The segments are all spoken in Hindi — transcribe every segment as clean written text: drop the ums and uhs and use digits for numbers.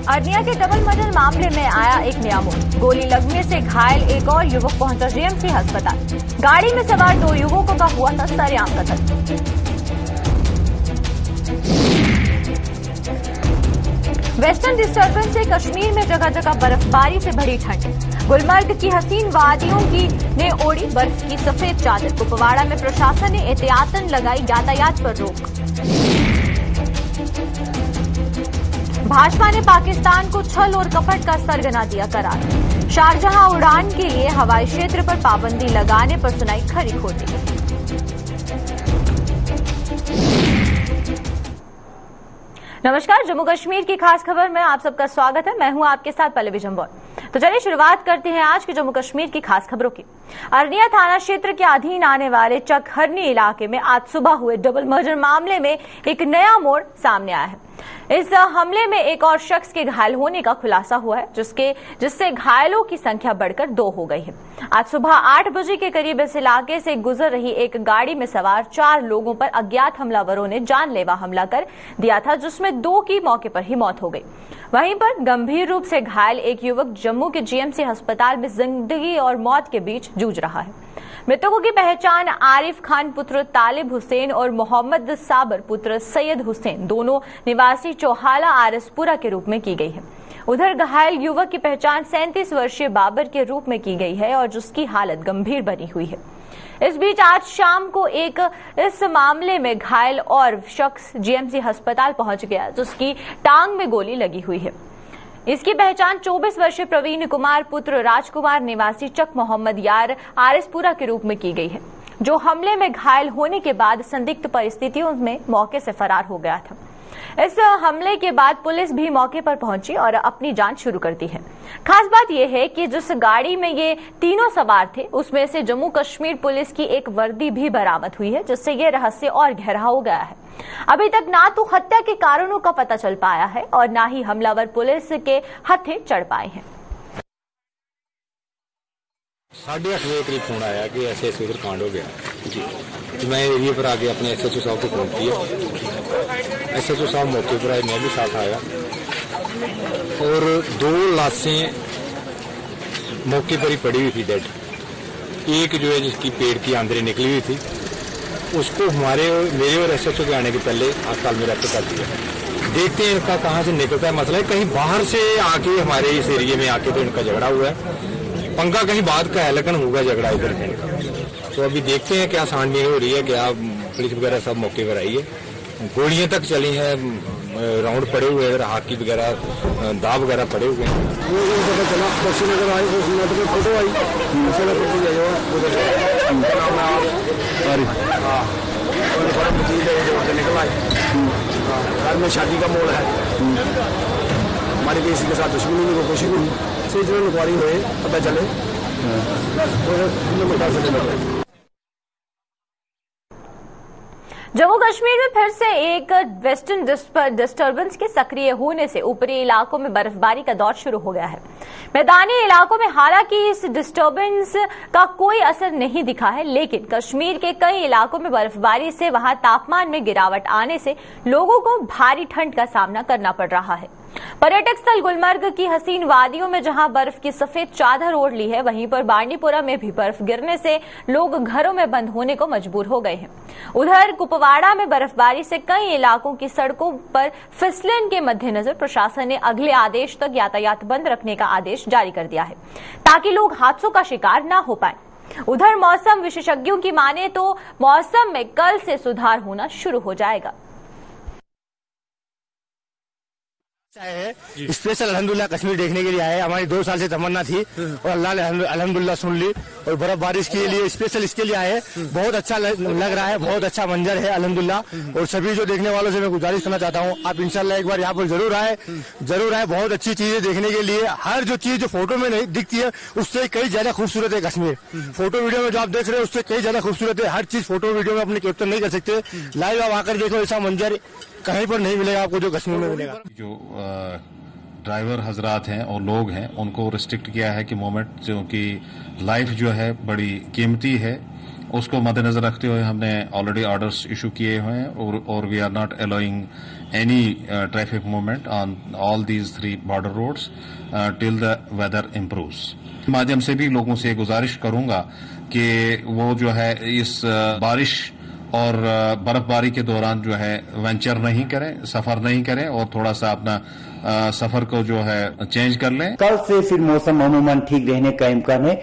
अरनिया के डबल मर्डर मामले में आया एक नया मोड़। गोली लगने से घायल एक और युवक पहुंचा जीएमसी अस्पताल। गाड़ी में सवार 2 युवकों का हुआ था सरेआम कत्ल। वेस्टर्न डिस्टर्बेंस से कश्मीर में जगह जगह बर्फबारी से भरी ठंड। गुलमर्ग की हसीन वादियों की ने ओढ़ी बर्फ की सफेद चादर। कुपवाड़ा में प्रशासन ने एहतियातन लगाई यातायात पर रोक। भाजपा ने पाकिस्तान को छल और कपट का सरगना दिया करार। शारजहां उड़ान के लिए हवाई क्षेत्र पर पाबंदी लगाने पर सुनाई खरी खोटी। नमस्कार, जम्मू कश्मीर की खास खबर में आप सबका स्वागत है। मैं हूं आपके साथ पल्लवी जम्बोर। तो चलिए शुरुआत करते हैं आज की जम्मू कश्मीर की खास खबरों की। अरनिया थाना क्षेत्र के अधीन आने वाले चकहरनी इलाके में आज सुबह हुए डबल मर्डर मामले में एक नया मोड़ सामने आया है। इस हमले में एक और शख्स के घायल होने का खुलासा हुआ है, जिससे घायलों की संख्या बढ़कर 2 हो गई है। आज सुबह 8 बजे के करीब इस इलाके से गुजर रही एक गाड़ी में सवार 4 लोगों पर अज्ञात हमलावरों ने जानलेवा हमला कर दिया था, जिसमें 2 की मौके पर ही मौत हो गई। वहीं पर गंभीर रूप से घायल एक युवक जम्मू के जीएमसी अस्पताल में जिंदगी और मौत के बीच जूझ रहा है। मृतकों की पहचान आरिफ खान पुत्र तालिब हुसैन और मोहम्मद साबर पुत्र सैयद हुसैन, दोनों निवासी चौहाला आरसपुरा के रूप में की गई है। उधर घायल युवक की पहचान 37 वर्षीय बाबर के रूप में की गई है और जिसकी हालत गंभीर बनी हुई है। इस बीच आज शाम को इस मामले में घायल और शख्स जीएमसी अस्पताल पहुंच गया, जिसकी टांग में गोली लगी हुई है। इसकी पहचान 24 वर्षीय प्रवीण कुमार पुत्र राजकुमार निवासी चक मोहम्मद यार आरसपुरा के रूप में की गई है, जो हमले में घायल होने के बाद संदिग्ध परिस्थितियों में मौके से फरार हो गया था। इस हमले के बाद पुलिस भी मौके पर पहुंची और अपनी जांच शुरू कर दी है। खास बात यह है कि जिस गाड़ी में ये तीनों सवार थे, उसमें से जम्मू कश्मीर पुलिस की एक वर्दी भी बरामद हुई है, जिससे ये रहस्य और गहरा हो गया है। अभी तक ना तो हत्या के कारणों का पता चल पाया है और ना ही हमलावर पुलिस के हत्थे चढ़ पाए हैं। 8:30 बजे करीब फोन आया कि ऐसे ऐसे उधर कांड हो गया जी। तो मैं एरिया पर आके अपने एसएचओ साहब को फोन किया। एसएचओ साहब मौके पर आए, मैं भी साथ आया और 2 लाशें मौके पर ही पड़ी हुई थी डेड। एक जो है जिसकी पेट की आंदरें निकली हुई थी, उसको मेरे और एसएचओ के आने के पहले अस्पताल में रेफर कर दिया। देखते हैं इनका कहाँ से निकलता है मसला है। कहीं बाहर से आके हमारे इस एरिया में आके तो इनका झगड़ा हुआ है। पंगा कहीं बाद का है, लेकिन होगा झगड़ा इधर इनका। तो अभी देखते हैं क्या छानबीन हो रही है, क्या पुलिस वगैरह सब मौके पर आई है। गोलियां तक चली हैं, राउंड पड़े हुए हैं, हाकी वगैरह दाव वगैरह पड़े हुए हैं। पता चला बक्सीनगर आई, फोटो आई, निकल आए। घर में शादी का मोड़ है, हमारी किसी के साथ दुश्मनी नहीं, कोशिश नहीं। इंक्वायरी हुए पता चले जम्मू कश्मीर में फिर से एक वेस्टर्न डिस्टर्बेंस के सक्रिय होने से ऊपरी इलाकों में बर्फबारी का दौर शुरू हो गया है। मैदानी इलाकों में हालांकि इस डिस्टर्बेंस का कोई असर नहीं दिखा है, लेकिन कश्मीर के कई इलाकों में बर्फबारी से वहां तापमान में गिरावट आने से लोगों को भारी ठंड का सामना करना पड़ रहा है। पर्यटक स्थल गुलमर्ग की हसीन वादियों में जहां बर्फ की सफेद चादर ओढ़ ली है, वहीं पर बांडीपुरा में भी बर्फ गिरने से लोग घरों में बंद होने को मजबूर हो गए हैं। उधर कुपवाड़ा में बर्फबारी से कई इलाकों की सड़कों पर फिसलन के मद्देनजर प्रशासन ने अगले आदेश तक यातायात बंद रखने का आदेश जारी कर दिया है, ताकि लोग हादसों का शिकार न हो पाए। उधर मौसम विशेषज्ञों की माने तो मौसम में कल से सुधार होना शुरू हो जाएगा। स्पेशल अल्हम्दुलिल्लाह कश्मीर देखने के लिए आए। हमारी 2 साल से तमन्ना थी और अल्लाह ने अल्हम्दुलिल्लाह सुन ली और बर्फ बारिश के लिए स्पेशल इसके लिए आए। बहुत अच्छा लग रहा है, बहुत अच्छा मंजर है अल्हम्दुलिल्लाह। और सभी जो देखने वालों से मैं गुजारिश करना चाहता हूँ, आप इंशाल्लाह एक बार यहाँ पर जरूर आए। बहुत अच्छी चीजें देखने के लिए। हर जो चीज जो फोटो में नहीं दिखती है, उससे कई ज्यादा खूबसूरत है कश्मीर। फोटो वीडियो में जो आप देख रहे हैं, उससे कई ज्यादा खूबसूरत है। हर चीज फोटो वीडियो में अपने कैप्चर नहीं कर सकते। लाइव आप आकर देखो, ऐसा मंजर कहीं पर नहीं मिलेगा आपको जो कश्मीर में मिलेगा। जो ड्राइवर हजरात हैं और लोग हैं, उनको रिस्ट्रिक्ट किया है कि मोमेंट, जो कि लाइफ जो है बड़ी कीमती है उसको मद्देनजर रखते हुए हमने ऑलरेडी ऑर्डर्स इशू किए हुए हैं और we are not allowing any traffic movement on all these 3 border roads till the weather improves. माध्यम से भी लोगों से गुजारिश करूंगा कि वो जो है इस बारिश और बर्फबारी के दौरान जो है वेंचर नहीं करें, सफर नहीं करें और थोड़ा सा अपना सफर को जो है चेंज कर लें। कल से फिर मौसम अमूमन ठीक रहने का इम्कान है,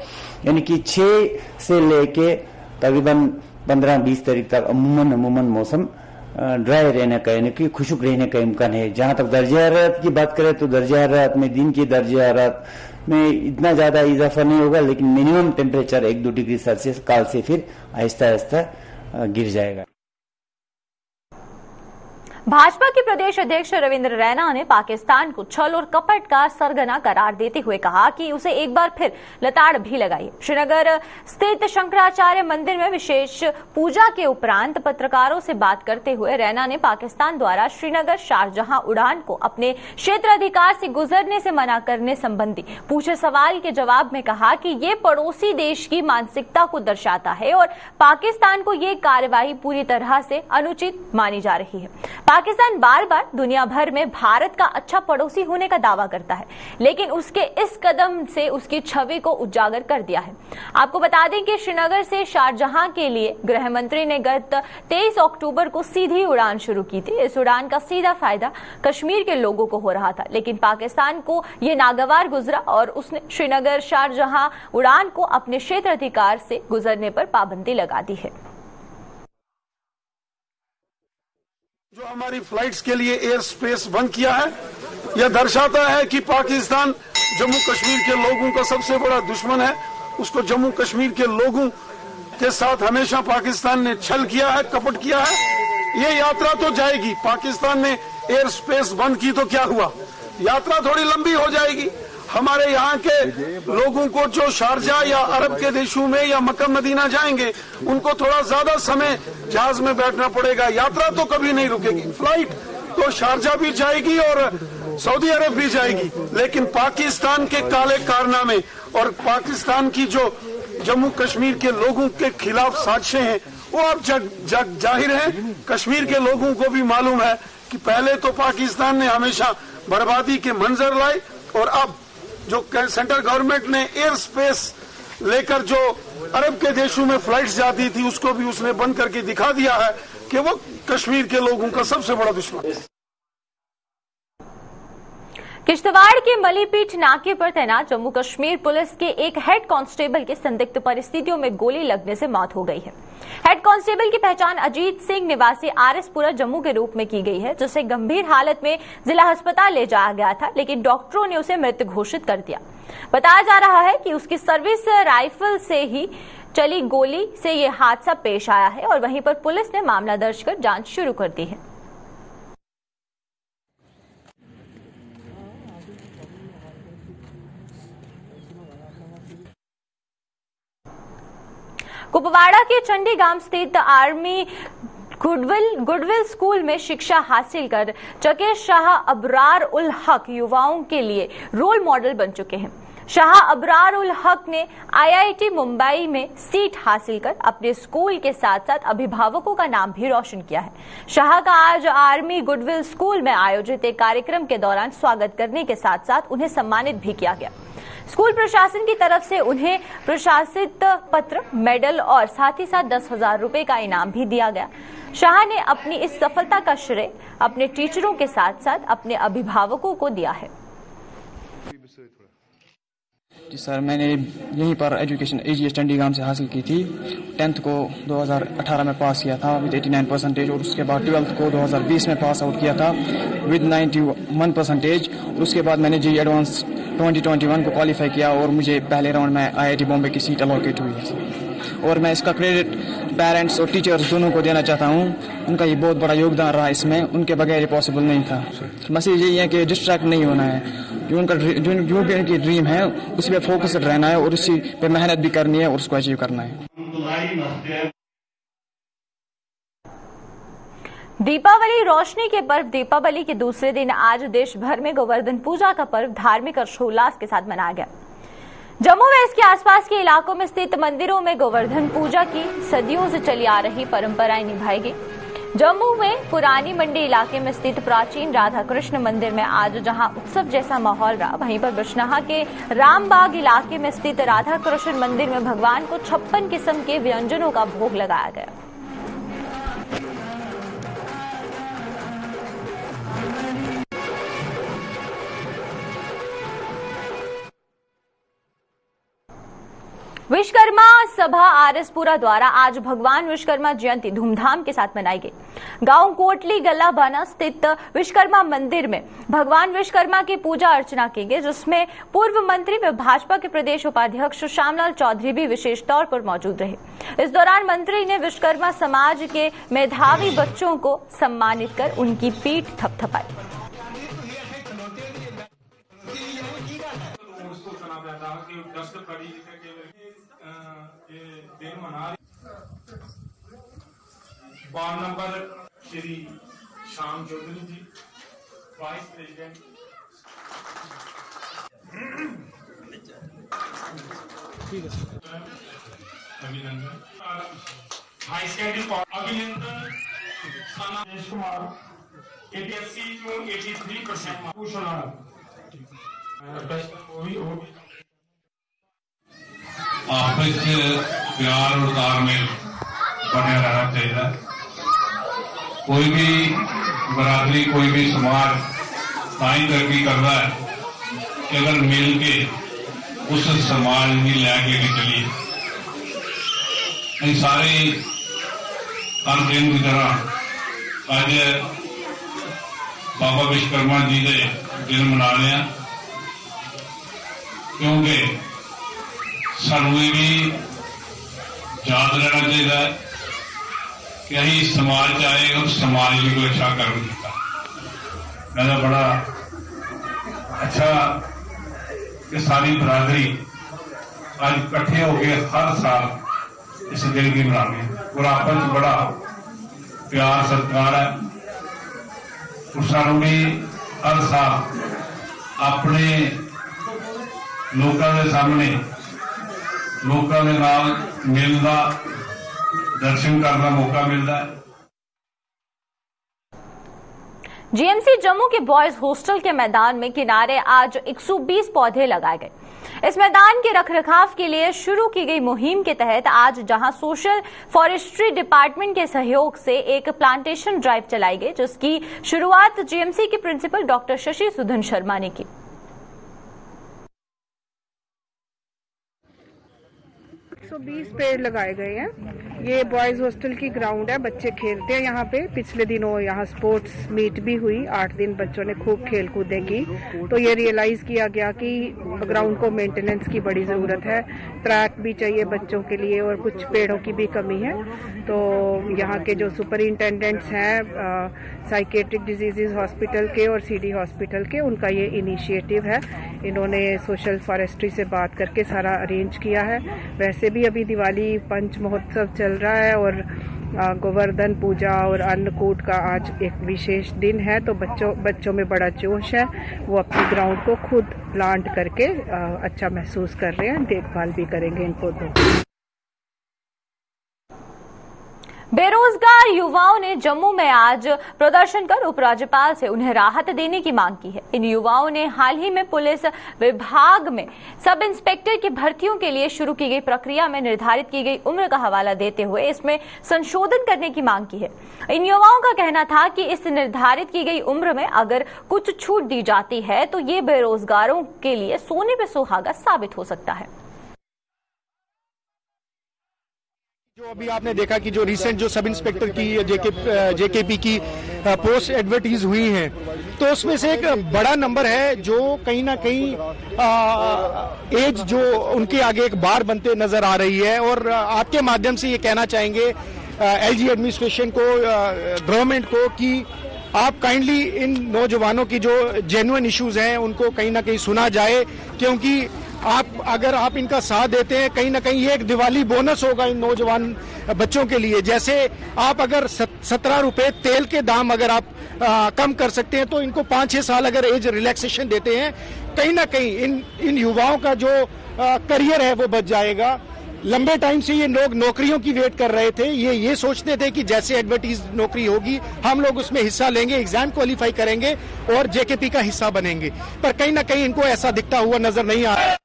यानी कि 6 से लेके तकरीबन 15-20 तारीख तक अमूमन मौसम ड्राई रहने का, यानी कि खुशक रहने का इम्कान है। जहां तक दर्जा हरारत की बात करें तो दर्जा हरारत में दिन की दर्जा हरारत में इतना ज्यादा इजाफा नहीं होगा, लेकिन मिनिमम टेम्परेचर 1-2 डिग्री सेल्सियस काल से फिर आहिस्ता आहिस्ता गिर जाएगा। भाजपा के प्रदेश अध्यक्ष रविंद्र रैना ने पाकिस्तान को छल और कपट का सरगना करार देते हुए कहा कि उसे एक बार फिर लताड़ भी लगाई। श्रीनगर स्थित शंकराचार्य मंदिर में विशेष पूजा के उपरांत पत्रकारों से बात करते हुए रैना ने पाकिस्तान द्वारा श्रीनगर शारजहां उड़ान को अपने क्षेत्राधिकार से गुजरने से मना करने संबंधी पूछे सवाल के जवाब में कहा कि ये पड़ोसी देश की मानसिकता को दर्शाता है और पाकिस्तान को ये कार्यवाही पूरी तरह से अनुचित मानी जा रही है। पाकिस्तान बार बार दुनिया भर में भारत का अच्छा पड़ोसी होने का दावा करता है, लेकिन उसके इस कदम से उसकी छवि को उजागर कर दिया है। आपको बता दें कि श्रीनगर से शारजहां के लिए गृह मंत्री ने गत 23 अक्टूबर को सीधी उड़ान शुरू की थी। इस उड़ान का सीधा फायदा कश्मीर के लोगों को हो रहा था, लेकिन पाकिस्तान को यह नागवार गुजरा और उसने श्रीनगर शारजहां उड़ान को अपने क्षेत्राधिकार से गुजरने पर पाबंदी लगा दी है। जो हमारी फ्लाइट्स के लिए एयर स्पेस बंद किया है, यह दर्शाता है कि पाकिस्तान जम्मू कश्मीर के लोगों का सबसे बड़ा दुश्मन है। उसको जम्मू कश्मीर के लोगों के साथ हमेशा पाकिस्तान ने छल किया है, कपट किया है। ये यात्रा तो जाएगी, पाकिस्तान ने एयर स्पेस बंद की तो क्या हुआ, यात्रा थोड़ी लंबी हो जाएगी। हमारे यहाँ के लोगों को जो शारजा या अरब के देशों में या मक्का मदीना जाएंगे, उनको थोड़ा ज्यादा समय जहाज में बैठना पड़ेगा। यात्रा तो कभी नहीं रुकेगी, फ्लाइट तो शारजा भी जाएगी और सऊदी अरब भी जाएगी, लेकिन पाकिस्तान के काले कारनामे और पाकिस्तान की जो जम्मू कश्मीर के लोगों के खिलाफ साजिशें हैं वो अब जग जाहिर है। कश्मीर के लोगों को भी मालूम है कि पहले तो पाकिस्तान ने हमेशा बर्बादी के मंजर लाए और अब जो सेंट्रल गवर्नमेंट ने एयर स्पेस लेकर जो अरब के देशों में फ्लाइट्स जाती थी उसको भी उसने बंद करके दिखा दिया है कि वो कश्मीर के लोगों का सबसे बड़ा दुश्मन है। किश्तवाड़ के मलीपीठ नाके पर तैनात जम्मू कश्मीर पुलिस के एक हेड कांस्टेबल की संदिग्ध परिस्थितियों में गोली लगने से मौत हो गई है। हेड कांस्टेबल की पहचान अजीत सिंह निवासी आरएसपुरा जम्मू के रूप में की गई है, जिसे गंभीर हालत में जिला अस्पताल ले जाया गया था, लेकिन डॉक्टरों ने उसे मृत घोषित कर दिया। बताया जा रहा है कि उसकी सर्विस राइफल से ही चली गोली से ये हादसा पेश आया है और वहीं पर पुलिस ने मामला दर्ज कर जांच शुरू कर दी है। कुपवाड़ा के चंडी गांव स्थित आर्मी गुडविल स्कूल में शिक्षा हासिल कर चके शाह अबरार उल हक युवाओं के लिए रोल मॉडल बन चुके हैं। शाह अबरार उल हक ने आईआईटी मुंबई में सीट हासिल कर अपने स्कूल के साथ साथ अभिभावकों का नाम भी रोशन किया है। शाह का आज आर्मी गुडविल स्कूल में आयोजित एक कार्यक्रम के दौरान स्वागत करने के साथ साथ उन्हें सम्मानित भी किया गया। स्कूल प्रशासन की तरफ से उन्हें प्रशासित पत्र, मेडल और साथ ही साथ 10,000 रुपए का इनाम भी दिया गया। शाह ने अपनी इस सफलता का श्रेय अपने टीचरों के साथ साथ अपने अभिभावकों को दिया है। जी सर, मैंने यहीं पर एजुकेशन एजीएस चंडीगढ़ से हासिल की थी। 10th को 2018 में पास किया था विद 89% और उसके बाद 12th को 2020 में पास आउट किया था विद 91%। उसके बाद मैंने जी एडवांस 2021 को क्वालिफाई किया और मुझे पहले राउंड में आईआईटी बॉम्बे की सीट अलॉकेट हुई है। और मैं इसका क्रेडिट पेरेंट्स और टीचर्स दोनों को देना चाहता हूँ। उनका ये बहुत बड़ा योगदान रहा इसमें, उनके बगैर ये पॉसिबल नहीं था। मैसेज यही है कि डिस्ट्रैक्ट नहीं होना है, जो भी उनकी ड्रीम है उसी पे फोकस्ड रहना है और उसी पे मेहनत भी करनी है और उसको अचीव करना है। दीपावली रोशनी के पर्व दीपावली के दूसरे दिन आज देश भर में गोवर्धन पूजा का पर्व धार्मिक हर्षोल्लास के साथ मनाया गया। जम्मू व इसके आसपास के इलाकों में स्थित मंदिरों में गोवर्धन पूजा की सदियों से चली आ रही परंपराएं निभाई गई। जम्मू में पुरानी मंडी इलाके में स्थित प्राचीन राधा कृष्ण मंदिर में आज जहां उत्सव जैसा माहौल रहा, वहीं पर बिश्नाहा के रामबाग इलाके में स्थित राधा कृष्ण मंदिर में भगवान को 56 किस्म के व्यंजनों का भोग लगाया गया। विश्वकर्मा सभा आरएसपुरा द्वारा आज भगवान विश्वकर्मा जयंती धूमधाम के साथ मनाई गई। गांव कोटली गल्ला बाना स्थित विश्वकर्मा मंदिर में भगवान विश्वकर्मा की पूजा अर्चना की गई, जिसमें पूर्व मंत्री व भाजपा के प्रदेश उपाध्यक्ष श्यामलाल चौधरी भी विशेष तौर पर मौजूद रहे। इस दौरान मंत्री ने विश्वकर्मा समाज के मेधावी बच्चों को सम्मानित कर उनकी पीठ थपथपाई। वार्ड नंबर श्री श्याम चौधरी जी, वाइस प्रेसिडेंट। अभिनंदन। हाई सेकेंडरी अभिनंदन सनेश कुमार 80 to 83%। कुशल आपस प्यार और तालमेल बने रहना चाहिए। कोई भी बरादरी, कोई भी समाज ताई तरक्की करता है कि अगर मिल के उस समाज की लैके भी चलिए। इन सारे हर दिन की तरह अज बाबा विश्वकर्मा जी के दिन मना रहे हैं, क्योंकि सानू ये भी याद रहना चाहिए कि अं समाज आए और समाज की कोई अच्छा कर्म किया। मेरा बड़ा अच्छा कि सारी बरादरी आज इकट्ठे होकर हर साल इस दिन की मनाने और आपस में बड़ा प्यार सत्कार है। और सानू भी हर साल अपने लोगों के सामने लोगों के नाल मिलना, दर्शन करने का मौका मिलता है। जीएमसी जम्मू के बॉयज हॉस्टल के मैदान में किनारे आज 120 पौधे लगाए गए। इस मैदान के रखरखाव के लिए शुरू की गई मुहिम के तहत आज जहां सोशल फॉरेस्ट्री डिपार्टमेंट के सहयोग से एक प्लांटेशन ड्राइव चलाई गई, जिसकी शुरुआत जीएमसी के प्रिंसिपल डॉक्टर शशि सुधन शर्मा ने की। 120 पेड़ लगाए गए हैं। ये बॉयज हॉस्टल की ग्राउंड है, बच्चे खेलते हैं यहाँ पे। पिछले दिनों यहाँ स्पोर्ट्स मीट भी हुई, 8 दिन बच्चों ने खूब खेल कूदें की। तो ये रियलाइज किया गया कि ग्राउंड को मेंटेनेंस की बड़ी ज़रूरत है, ट्रैक भी चाहिए बच्चों के लिए और कुछ पेड़ों की भी कमी है। तो यहाँ के जो सुपरिंटेंडेंट्स हैं साइकेट्रिक डिजीजेज हॉस्पिटल के और सीडी हॉस्पिटल के, उनका ये इनिशिएटिव है। इन्होंने सोशल फॉरेस्ट्री से बात करके सारा अरेंज किया है। वैसे भी अभी दिवाली पंच महोत्सव चल रहा है और गोवर्धन पूजा और अन्नकूट का आज एक विशेष दिन है। तो बच्चों में बड़ा जोश है, वो अपनी ग्राउंड को खुद प्लांट करके अच्छा महसूस कर रहे हैं, देखभाल भी करेंगे इन पौधों की। बेरोजगार युवाओं ने जम्मू में आज प्रदर्शन कर उपराज्यपाल से उन्हें राहत देने की मांग की है। इन युवाओं ने हाल ही में पुलिस विभाग में सब इंस्पेक्टर की भर्तियों के लिए शुरू की गई प्रक्रिया में निर्धारित की गई उम्र का हवाला देते हुए इसमें संशोधन करने की मांग की है। इन युवाओं का कहना था कि इस निर्धारित की गई उम्र में अगर कुछ छूट दी जाती है तो ये बेरोजगारों के लिए सोने पे सुहागा साबित हो सकता है। जो अभी आपने देखा कि जो रिसेंट जो सब इंस्पेक्टर की जेकेपी की पोस्ट एडवर्टीज हुई हैं, तो उसमें से एक बड़ा नंबर है जो कहीं ना कहीं एज जो उनके आगे एक बार बनते नजर आ रही है। और आपके माध्यम से ये कहना चाहेंगे एलजी एडमिनिस्ट्रेशन को, गवर्नमेंट को, कि आप काइंडली इन नौजवानों की जो जेन्युइन इश्यूज हैं उनको कहीं ना कहीं सुना जाए, क्योंकि अगर आप इनका साथ देते हैं कहीं ना कहीं ये एक दिवाली बोनस होगा इन नौजवान बच्चों के लिए। जैसे आप अगर 17 रुपए तेल के दाम अगर आप कम कर सकते हैं तो इनको 5-6 साल अगर एज रिलैक्सेशन देते हैं, कहीं ना कहीं इन युवाओं का जो करियर है वो बच जाएगा। लंबे टाइम से ये लोग नौकरियों की वेट कर रहे थे, ये सोचते थे कि जैसे एडवर्टीज नौकरी होगी हम लोग उसमें हिस्सा लेंगे, एग्जाम क्वालिफाई करेंगे और जेकेपी का हिस्सा बनेंगे, पर कहीं ना कहीं इनको ऐसा दिखता हुआ नजर नहीं आ रहा।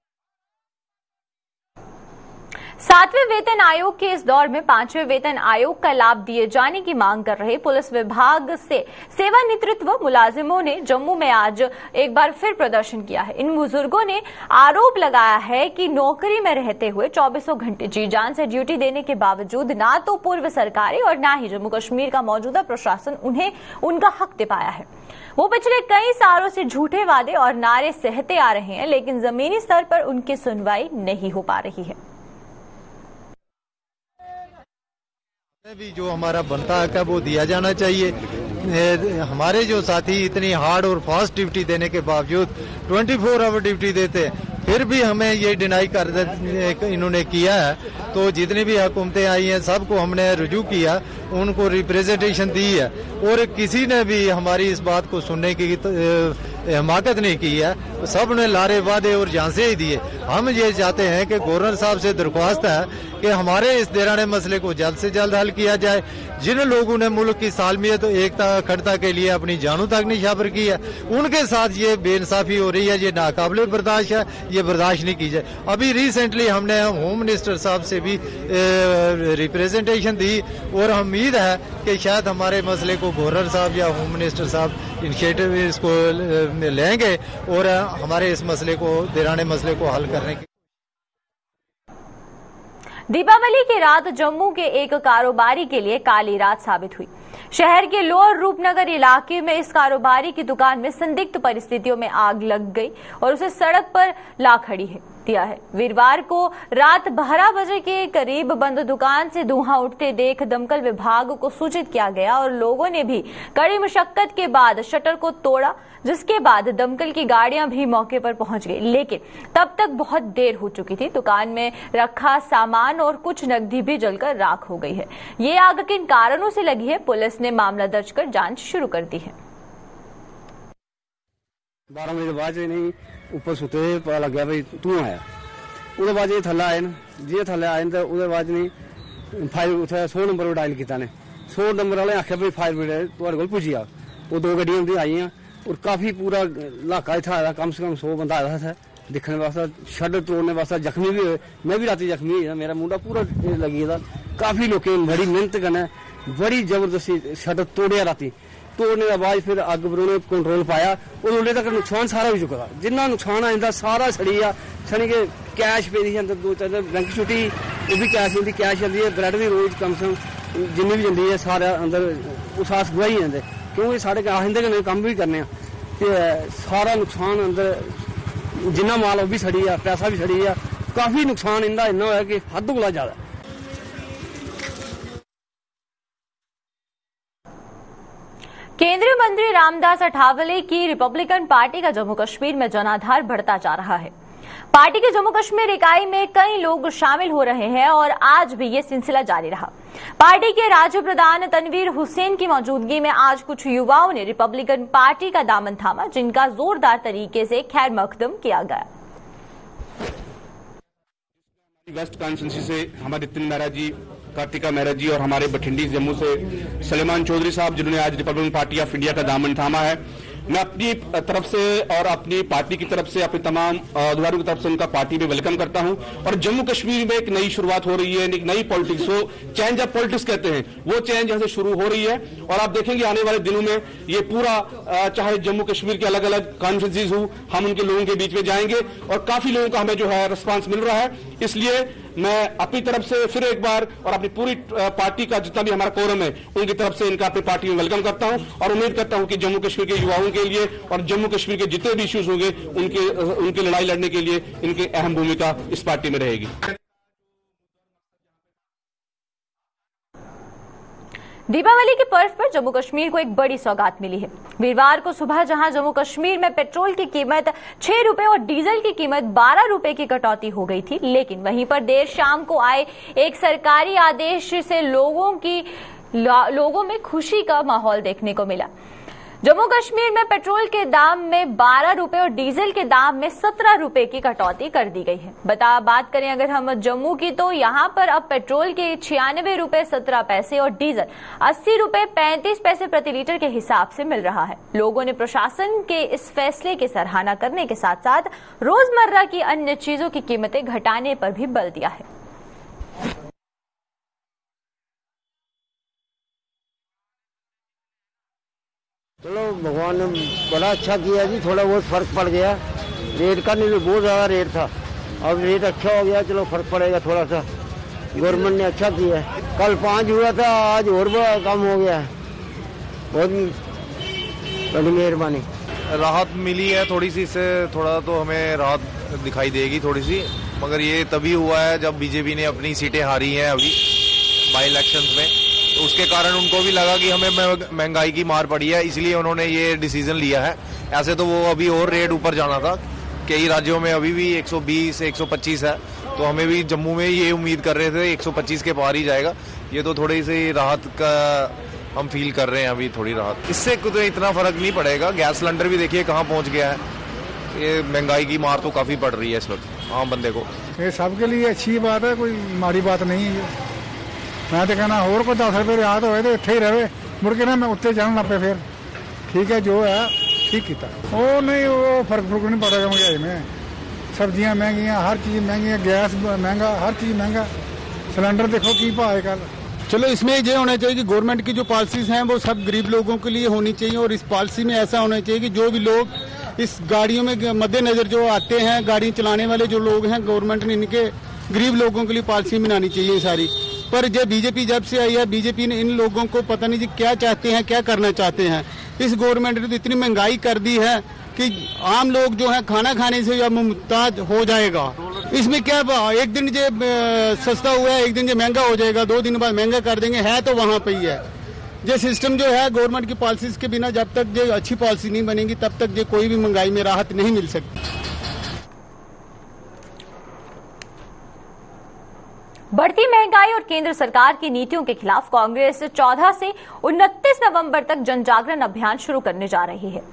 7वें वेतन आयोग के इस दौर में 5वें वेतन आयोग का लाभ दिए जाने की मांग कर रहे पुलिस विभाग से सेवानिवृत्त मुलाजिमों ने जम्मू में आज एक बार फिर प्रदर्शन किया है। इन बुजुर्गों ने आरोप लगाया है कि नौकरी में रहते हुए 24 घंटे जी जान से ड्यूटी देने के बावजूद ना तो पूर्व सरकारी और ना ही जम्मू कश्मीर का मौजूदा प्रशासन उन्हें उनका हक दे पाया है। वो पिछले कई सालों से झूठे वादे और नारे सहते आ रहे हैं, लेकिन जमीनी स्तर पर उनकी सुनवाई नहीं हो पा रही है। भी जो हमारा बनता है वो दिया जाना चाहिए। हमारे जो साथी इतनी हार्ड और फास्ट ड्यूटी देने के बावजूद 24 आवर ड्यूटी देते हैं, फिर भी हमें ये डिनाई कर इन्होंने किया है। तो जितनी भी हुकूमतें आई हैं सबको हमने रुजू किया, उनको रिप्रेजेंटेशन दी है और किसी ने भी हमारी इस बात को सुनने की हिमाकत नहीं की है। सब ने लारे वादे और झांसे ही दिए। हम ये चाहते हैं कि गवर्नर साहब से दरख्वास्त है कि हमारे इस देराने मसले को जल्द से जल्द हल किया जाए। जिन लोगों ने मुल्क की सालमियत और एकता अखंडता के लिए अपनी जानों तक निशावर की है, उनके साथ ये बेइंसाफी हो रही है, ये नाकाबिले बर्दाश्त है, ये बर्दाश्त नहीं की जाए। अभी रिसेंटली हमने होम मिनिस्टर साहब से भी रिप्रेजेंटेशन दी और उम्मीद है कि शायद हमारे मसले को गवर्नर साहब या होम मिनिस्टर साहब इनिशिएटिव इसको लेंगे और हमारे इस मसले को देराने मसले को हल करने की। दीपावली की रात जम्मू के एक कारोबारी के लिए काली रात साबित हुई। शहर के लोअर रूपनगर इलाके में इस कारोबारी की दुकान में संदिग्ध परिस्थितियों में आग लग गई और उसे सड़क पर ला खड़ी दिया है। वीरवार को रात 12 बजे के करीब बंद दुकान से धुआं उठते देख दमकल विभाग को सूचित किया गया और लोगों ने भी कड़ी मशक्कत के बाद शटर को तोड़ा, जिसके बाद दमकल की गाड़ियां भी मौके पर पहुंच गई, लेकिन तब तक बहुत देर हो चुकी थी। दुकान में रखा सामान और कुछ नकदी भी जलकर राख हो गई है। ये आग किन कारणों से लगी है, पुलिस ने मामला दर्ज कर जांच शुरू कर दी है। 12 बजे बाद नहीं ऊपर सुते पता लग गया भाई तू आया। उसके बाद ये थल्ला आए ना, जे थल्ले आए तो उसके बाद नहीं फायर उठा 100 नंबर डायल किया ने। 100 नंबर वाले आखे भाई फायर ब्रिगेड तुम्हारे को पुजी आ। वो 2 गड्डियां उनकी आई हैं और काफी पूरा इलाका था, कम से कम 100 बंदा आया था दिखने वास्ते, शटर तोड़ने वास्ते। जख्मी भी हुए, मैं भी राती जख्मी हुआ, मेरा मुंडा पूरा लगी था। काफी लोग बड़ी मेहनत करना, बड़ी जबरदस्ती शटर तोड़िया राती। तोड़ने के बाद फिर अग पर उन्हें कंट्रोल पाया और उन्हें तक नुकसान सारा हो चुका था। जिन्ना नुकसान आया सारा सड़ी आ, सड़ी के कैश पे थी अंदर 2-4 बैंक छुट्टी वो भी कैश होती, कैश चलती है, ब्रेड भी रोज कम से कम जिन्नी भी जल्दी है सारा अंदर उसास गवाही आते, क्योंकि साढ़े आहिंदे कन्नै कम भी करने सारा नुकसान अंदर जिन्ना माल वो भी सड़ी आ, पैसा भी सड़ी आ, काफी नुकसान इनका इन्ना होया कि हद कोला ज्यादा। केंद्रीय मंत्री रामदास अठावले की रिपब्लिकन पार्टी का जम्मू कश्मीर में जनाधार बढ़ता जा रहा है। पार्टी के जम्मू कश्मीर इकाई में कई लोग शामिल हो रहे हैं और आज भी ये सिलसिला जारी रहा। पार्टी के राज्य प्रधान तनवीर हुसैन की मौजूदगी में आज कुछ युवाओं ने रिपब्लिकन पार्टी का दामन थामा, जिनका जोरदार तरीके से खैर मकदम किया गया। वेस्ट कॉन्स्टिट्यूंसी से हमारे नितिन मेहरा जी, कार्तिका मेहरा जी और हमारे बठिंडी जम्मू से सलेमान चौधरी साहब, जिन्होंने आज रिपब्लिकन पार्टी ऑफ इंडिया का दामन थामा है। मैं अपनी तरफ से और अपनी पार्टी की तरफ से, अपने तमाम उम्मीदवारों की तरफ से उनका पार्टी में वेलकम करता हूं। और जम्मू कश्मीर में एक नई शुरुआत हो रही है, एक नई पॉलिटिक्स, वो चेंज ऑफ पॉलिटिक्स कहते हैं, वो चेंज यहां से शुरू हो रही है। और आप देखेंगे आने वाले दिनों में ये पूरा, चाहे जम्मू कश्मीर के अलग अलग कॉन्फ्रेंसेज हो, हम उनके लोगों के बीच में जाएंगे और काफी लोगों का हमें जो है रिस्पांस मिल रहा है। इसलिए मैं अपनी तरफ से फिर एक बार और अपनी पूरी पार्टी का जितना भी हमारा कोरम है उनकी तरफ से इनका अपनी पार्टी में वेलकम करता हूं और उम्मीद करता हूं कि जम्मू कश्मीर के युवाओं के लिए और जम्मू कश्मीर के जितने भी इश्यूज होंगे उनके लड़ाई लड़ने के लिए इनकी अहम भूमिका इस पार्टी में रहेगी। दीपावली के पर्व पर जम्मू कश्मीर को एक बड़ी सौगात मिली है। वीरवार को सुबह जहां जम्मू कश्मीर में पेट्रोल की कीमत 6 रुपए और डीजल की कीमत 12 रुपए की कटौती हो गई थी, लेकिन वहीं पर देर शाम को आए एक सरकारी आदेश से लोगों में खुशी का माहौल देखने को मिला। जम्मू कश्मीर में पेट्रोल के दाम में 12 रुपए और डीजल के दाम में 17 रुपए की कटौती कर दी गई है। बात करें अगर हम जम्मू की, तो यहां पर अब पेट्रोल के 96 रुपए 17 पैसे और डीजल 80 रुपए 35 पैसे प्रति लीटर के हिसाब से मिल रहा है। लोगों ने प्रशासन के इस फैसले की सराहना करने के साथ साथ रोजमर्रा की अन्य चीजों की कीमतें घटाने पर भी बल दिया है। चलो भगवान ने बड़ा अच्छा किया जी, थोड़ा बहुत फर्क पड़ गया। रेट का नहीं तो बहुत ज़्यादा रेट था, अब रेट अच्छा हो गया, चलो फर्क पड़ेगा थोड़ा सा। गवर्नमेंट ने अच्छा किया है। कल 5 हुआ था, आज और कम हो गया है। बहुत बड़ी मेहरबानी। राहत मिली है थोड़ी सी, इससे थोड़ा तो हमें राहत दिखाई देगी थोड़ी सी, मगर ये तभी हुआ है जब बीजेपी ने अपनी सीटें हारी हैं अभी बाई इलेक्शंस में, तो उसके कारण उनको भी लगा कि हमें महंगाई की मार पड़ी है, इसलिए उन्होंने ये डिसीजन लिया है। ऐसे तो वो अभी और रेट ऊपर जाना था, कई राज्यों में अभी भी 120 125 है, तो हमें भी जम्मू में ये उम्मीद कर रहे थे 125 के पार ही जाएगा। ये तो थोड़ी सी राहत का हम फील कर रहे हैं अभी, थोड़ी राहत। इससे तो इतना फर्क नहीं पड़ेगा। गैस सिलेंडर भी देखिए कहाँ पहुँच गया है। ये महंगाई की मार तो काफी पड़ रही है इस वक्त आम बंदे को। ये सबके लिए अच्छी बात है, कोई माड़ी बात नहीं है। मैं तो कहना और को 10 रुपये रियायत होए तो इतने ही रहे, मुड़ के ना मैं उत्ते जान लग पे फिर ठीक है, जो है ठीक किया। वो नहीं, वो फर्क नहीं पड़ेगा महंगाई में। सब्जियां महंगियां, हर चीज महंगी है, गैस महंगा, हर चीज महंगा। सिलेंडर देखो की भाव है कल। चलो इसमें ये होना चाहिए कि गवर्नमेंट की जो पॉलिसीज हैं वो सब गरीब लोगों के लिए होनी चाहिए, और इस पॉलिसी में ऐसा होना चाहिए कि जो भी लोग इस गाड़ियों में मद्देनजर जो आते हैं, गाड़ी चलाने वाले जो लोग हैं, गवर्नमेंट ने इनके गरीब लोगों के लिए पॉलिसी बनानी चाहिए सारी। पर जब बीजेपी जब से आई है, बीजेपी ने इन लोगों को पता नहीं जी क्या चाहते हैं, क्या करना चाहते हैं। इस गवर्नमेंट ने तो इतनी महंगाई कर दी है कि आम लोग जो है खाना खाने से या मुमताज हो जाएगा। इसमें क्या एक दिन जो सस्ता हुआ है, एक दिन जो महंगा हो जाएगा, 2 दिन बाद महंगा कर देंगे, है तो वहाँ पे ही है। ये सिस्टम जो है गवर्नमेंट की पॉलिसीज के बिना जब तक जो अच्छी पॉलिसी नहीं बनेगी तब तक जो कोई भी महंगाई में राहत नहीं मिल सकती। बढ़ती महंगाई और केंद्र सरकार की नीतियों के खिलाफ कांग्रेस 14 से 29 नवंबर तक जन जागरण अभियान शुरू करने जा रही है।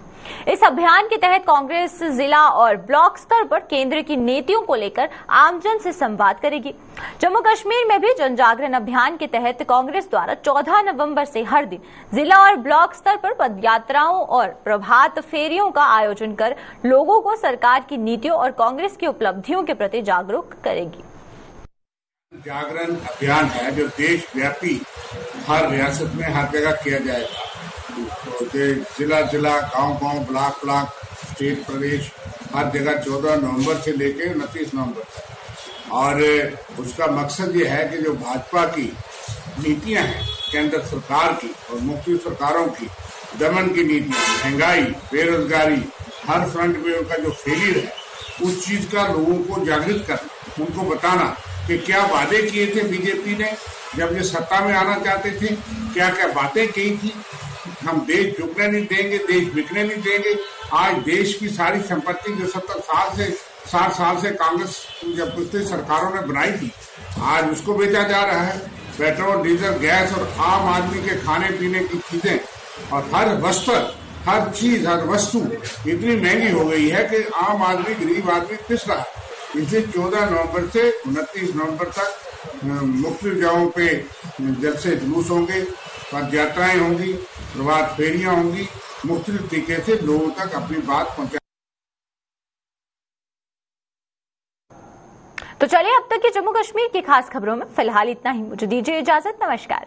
इस अभियान के तहत कांग्रेस जिला और ब्लॉक स्तर पर केंद्र की नीतियों को लेकर आमजन से संवाद करेगी। जम्मू कश्मीर में भी जन जागरण अभियान के तहत कांग्रेस द्वारा 14 नवंबर से हर दिन जिला और ब्लॉक स्तर पर पदयात्राओं और प्रभात फेरियों का आयोजन कर लोगों को सरकार की नीतियों और कांग्रेस की उपलब्धियों के प्रति जागरूक करेगी। जागरण अभियान है जो देश व्यापी हर रियासत में हर जगह किया जाएगा। तो जिला जिला, गांव-गांव, ब्लॉक, स्टेट, प्रदेश, हर जगह 14 नवंबर से लेकर 29 नवंबर तक। और उसका मकसद ये है कि जो भाजपा की नीतियां हैं, केंद्र सरकार की और मुख्तलिफ सरकारों की दमन की नीतियां, महंगाई, बेरोजगारी, हर फ्रंट में उनका जो फेलियर है, उस चीज का लोगों को जागृत करना, उनको बताना कि क्या वादे किए थे बीजेपी ने जब ये सत्ता में आना चाहते थे, क्या क्या बातें कही थी। हम देश झुकने नहीं देंगे, देश बिकने नहीं देंगे। आज देश की सारी संपत्ति जो 60 साल से कांग्रेस जब पिछली सरकारों ने बनाई थी, आज उसको बेचा जा रहा है। पेट्रोल, डीजल, गैस और आम आदमी के खाने पीने की चीजें और हर वस्तु इतनी महंगी हो गई है कि आम आदमी, गरीब आदमी पिस रहा है। इसलिए 14 नवंबर से 29 नवंबर तक मुख्तलिफ जगहों पे जलसे जुलूस होंगे, पद यात्राएं होंगी, प्रभात फेरियां होंगी, मुख्तलिफ तरीके से लोगों तक अपनी बात पहुंचा। तो चलिए अब तक की जम्मू कश्मीर की खास खबरों में फिलहाल इतना ही। मुझे दीजिए इजाजत। नमस्कार।